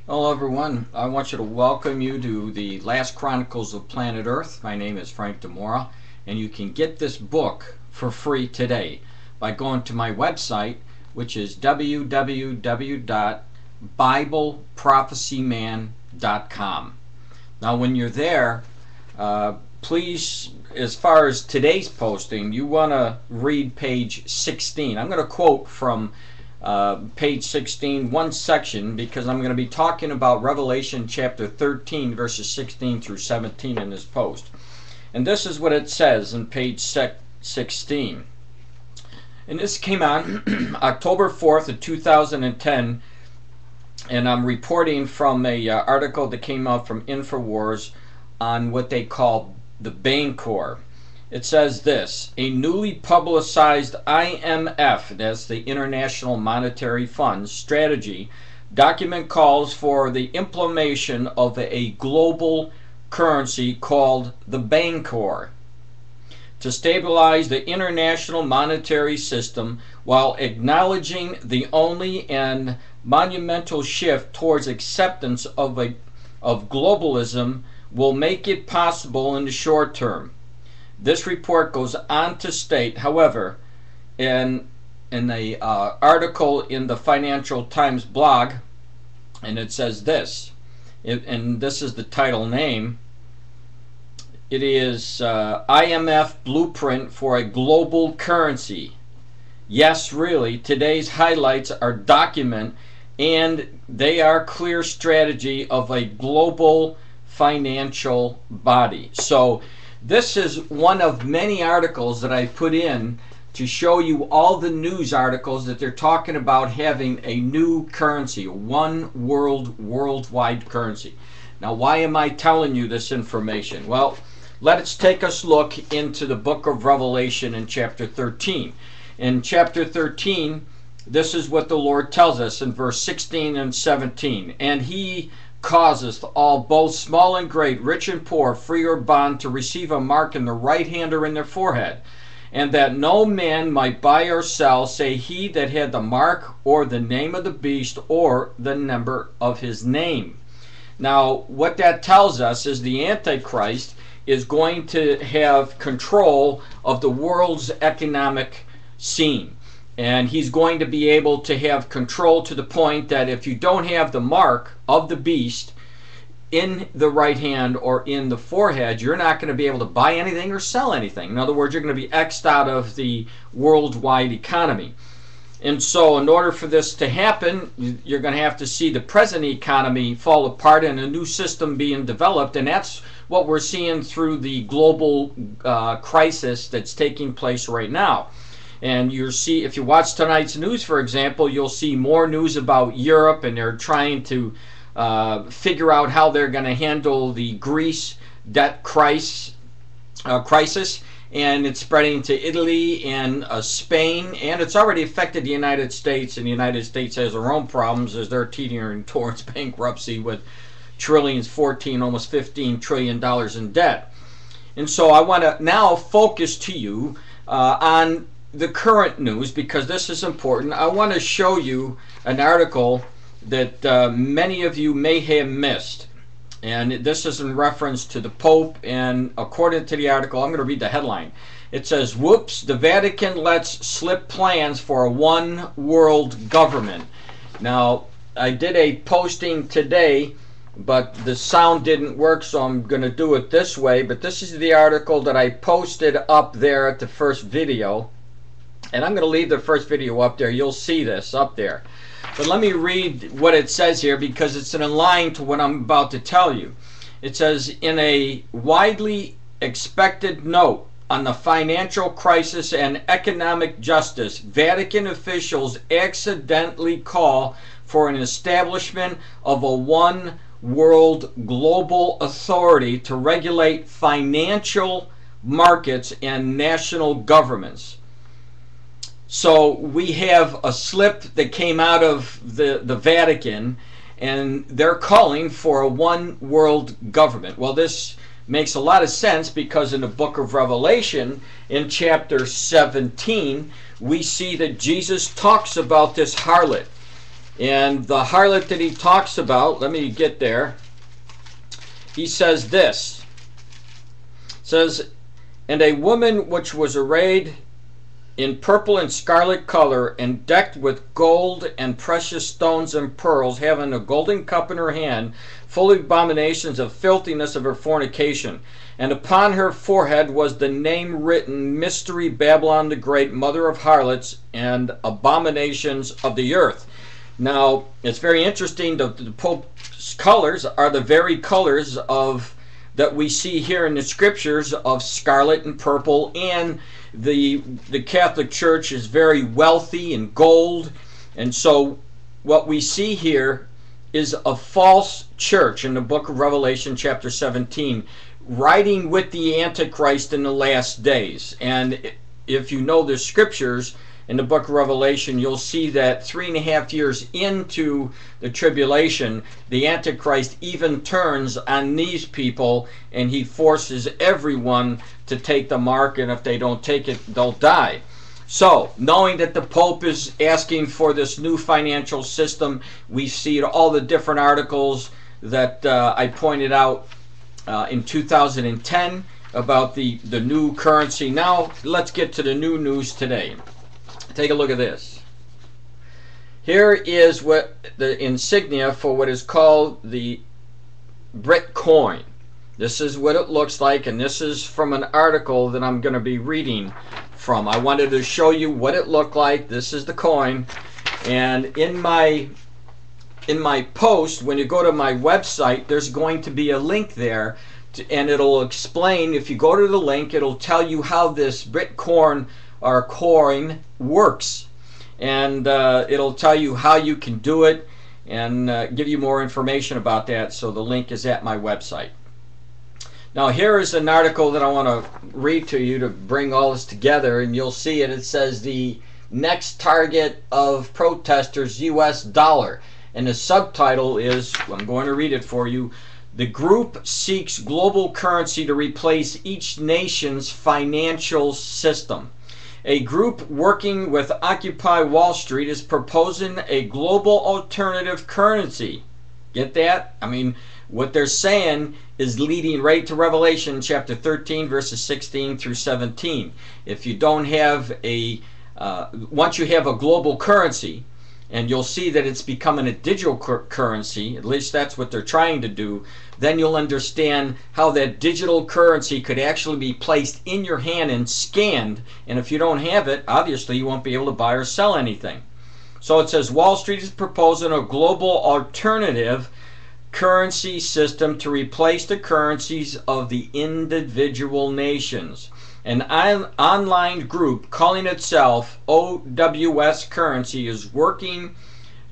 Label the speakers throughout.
Speaker 1: Hello everyone, I want you to welcome you to the Last Chronicles of Planet Earth. My name is Frank DiMora, and you can get this book for free today by going to my website, which is www.bibleprophecyman.com. Now when you're there, please, as far as today's posting, you want to read page 16. I'm going to quote from page 16, one section, because I'm going to be talking about Revelation chapter 13, verses 16 through 17 in this post. And this is what it says in page 16. And this came on October 4th of 2010, and I'm reporting from a article that came out from InfoWars on what they call the Bancor. It says this: a newly publicized IMF, that's the International Monetary Fund, strategy document calls for the implementation of a global currency called the Bancor to stabilize the international monetary system while acknowledging the only and monumental shift towards acceptance of globalism will make it possible in the short term. This report goes on to state, however, in the article in the Financial Times blog, and it says this, and this is the title name. It is IMF Blueprint for a Global Currency. Yes, really, today's highlights are document, and they are clear strategy of a global financial body. So this is one of many articles that I put in to show you all the news articles that they're talking about having a new currency, one worldwide currency. Now, why am I telling you this information? Well, let's take us look into the book of Revelation in chapter 13. In chapter 13, this is what the Lord tells us in verse 16 and 17. And he causeth all, both small and great, rich and poor, free or bond, to receive a mark in their right hand or in their forehead, and that no man might buy or sell, say he that had the mark or the name of the beast or the number of his name. Now, what that tells us is the Antichrist is going to have control of the world's economic scene. And he's going to be able to have control to the point that if you don't have the mark of the beast in the right hand or in the forehead, you're not going to be able to buy anything or sell anything. In other words, you're going to be X'd out of the worldwide economy. And so in order for this to happen, you're going to have to see the present economy fall apart and a new system being developed. And that's what we're seeing through the global crisis that's taking place right now. And you'll see, if you watch tonight's news, for example, you'll see more news about Europe, and they're trying to figure out how they're going to handle the Greece debt crisis, and it's spreading to Italy and Spain, and it's already affected the United States, and the United States has their own problems as they're teetering towards bankruptcy with trillions, 14, almost $15 trillion in debt. And so I want to now focus to you on the current news, because this is important. I want to show you an article that many of you may have missed, and this is in reference to the Pope. And according to the article, I'm going to read the headline. It says, "Whoops, the Vatican lets slip plans for a one world government." Now, I did a posting today, but the sound didn't work, so I'm going to do it this way. But this is the article that I posted up there at the first video. And I'm going to leave the first video up there. You'll see this up there. But let me read what it says here, because it's in line to what I'm about to tell you. It says, in a widely expected note on the financial crisis and economic justice, Vatican officials accidentally call for an establishment of a one world global authority to regulate financial markets and national governments. So we have a slip that came out of the Vatican, and they're calling for a one world government. Well, this makes a lot of sense, because in the book of Revelation, in chapter 17, we see that Jesus talks about this harlot. And the harlot that he talks about, let me get there. He says this. Says, and a woman which was arrayed in purple and scarlet color, and decked with gold and precious stones and pearls, having a golden cup in her hand, full of abominations of filthiness of her fornication. And upon her forehead was the name written, Mystery Babylon the Great, Mother of Harlots and Abominations of the Earth. Now, it's very interesting. The Pope's colors are the very colors of that we see here in the scriptures of scarlet and purple, and the Catholic Church is very wealthy in gold. And so what we see here is a false church in the book of Revelation chapter 17, riding with the Antichrist in the last days. And if you know the scriptures in the book of Revelation, you'll see that 3.5 years into the tribulation, the Antichrist even turns on these people, and he forces everyone to take the mark, and if they don't take it, they'll die. So, knowing that the Pope is asking for this new financial system, we see all the different articles that I pointed out in 2010 about the new currency. Now, let's get to the new news today. Take a look at this. Here is what the insignia for what is called the BitCoin. This is what it looks like, and this is from an article that I'm going to be reading from. I wanted to show you what it looked like. This is the coin, and in my post, when you go to my website, there's going to be a link there, and it'll explain. If you go to the link, it'll tell you how this BitCoin or coin works, and it'll tell you how you can do it, and give you more information about that. So the link is at my website. Now here is an article that I want to read to you to bring all this together, and you'll see it. It says the next target of protesters, US dollar, and the subtitle is, I'm going to read it for you, the group seeks global currency to replace each nation's financial system. A group working with Occupy Wall Street is proposing a global alternative currency. Get that? I mean, what they're saying is leading right to Revelation chapter 13 verses 16 through 17. If you don't have a, once you have a global currency, and you'll see that it's becoming a digital currency, at least that's what they're trying to do, then you'll understand how that digital currency could actually be placed in your hand and scanned, and if you don't have it, obviously you won't be able to buy or sell anything. So it says Wall Street is proposing a global alternative currency system to replace the currencies of the individual nations. An online group calling itself OWS Currency is working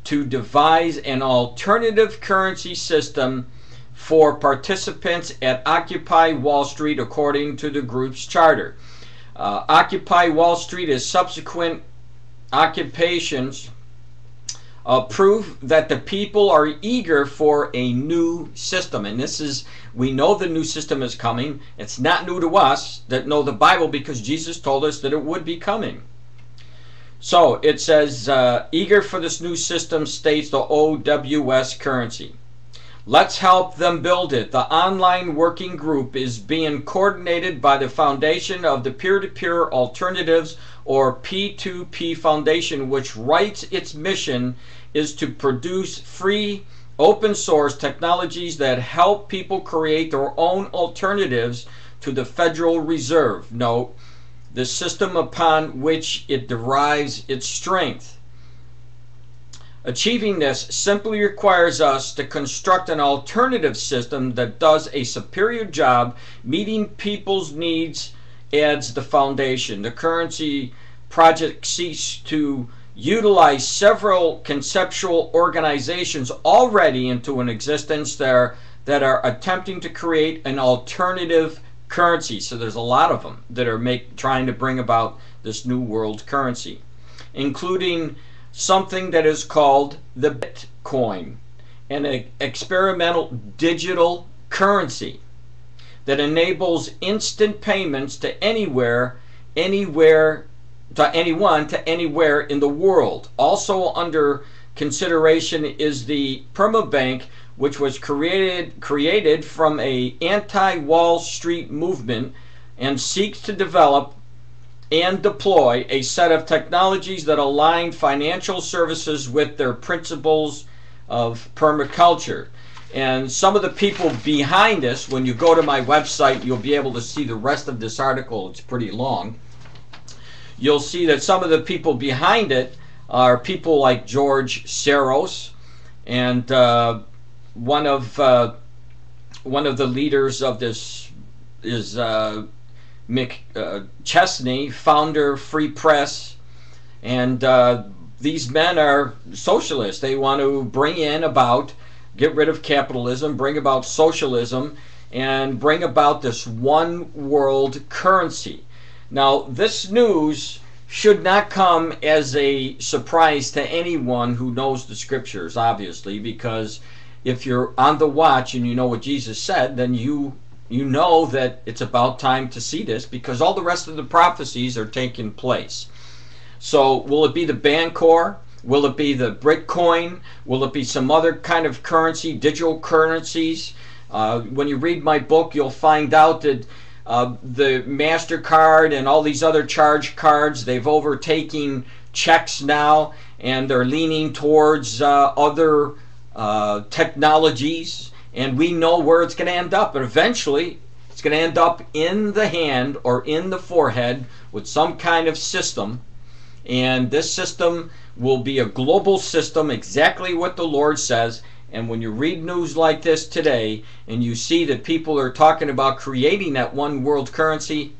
Speaker 1: to devise an alternative currency system for participants at Occupy Wall Street, according to the group's charter. Occupy Wall Street is subsequent occupations prove that the people are eager for a new system. And this is, we know the new system is coming. It's not new to us that know the Bible, because Jesus told us that it would be coming. So it says, eager for this new system, states the OWS Currency. Let's help them build it. The online working group is being coordinated by the Foundation of the Peer-to-Peer Alternatives, or P2P Foundation, which writes its mission is to produce free, open source technologies that help people create their own alternatives to the Federal Reserve. Note, the system upon which it derives its strength. Achieving this simply requires us to construct an alternative system that does a superior job meeting people's needs, adds the foundation. The currency project seeks to utilize several conceptual organizations already into an existence there that are attempting to create an alternative currency. So there's a lot of them that are trying to bring about this new world currency, including something that is called the BitCoin, an experimental digital currency that enables instant payments to anywhere, to anyone, to anywhere in the world. Also under consideration is the permabank, which was created from a anti-Wall Street movement and seeks to develop and deploy a set of technologies that align financial services with their principles of permaculture. And some of the people behind this, when you go to my website, you'll be able to see the rest of this article. It's pretty long. You'll see that some of the people behind it are people like George Soros, and one of the leaders of this is Mick Chesney, founder of Free Press, and these men are socialists. They want to get rid of capitalism, bring about socialism, and bring about this one world currency. Now, this news should not come as a surprise to anyone who knows the scriptures, obviously, because if you're on the watch and you know what Jesus said, then you know that it's about time to see this, because all the rest of the prophecies are taking place. So will it be the Bancor? Will it be the BitCoin? Will it be some other kind of currency, digital currencies? When you read my book, you'll find out that the MasterCard and all these other charge cards, they've overtaken checks now, and they're leaning towards other technologies. And we know where it's going to end up. But eventually, it's going to end up in the hand or in the forehead with some kind of system. And this system will be a global system, exactly what the Lord says. And when you read news like this today, and you see that people are talking about creating that one world currency,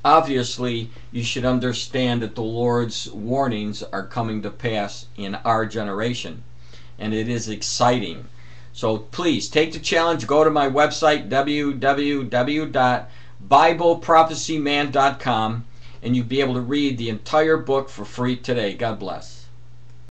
Speaker 1: obviously you should understand that the Lord's warnings are coming to pass in our generation. And it is exciting. So please take the challenge. Go to my website, www.bibleprophecyman.com, and you'll be able to read the entire book for free today. God bless.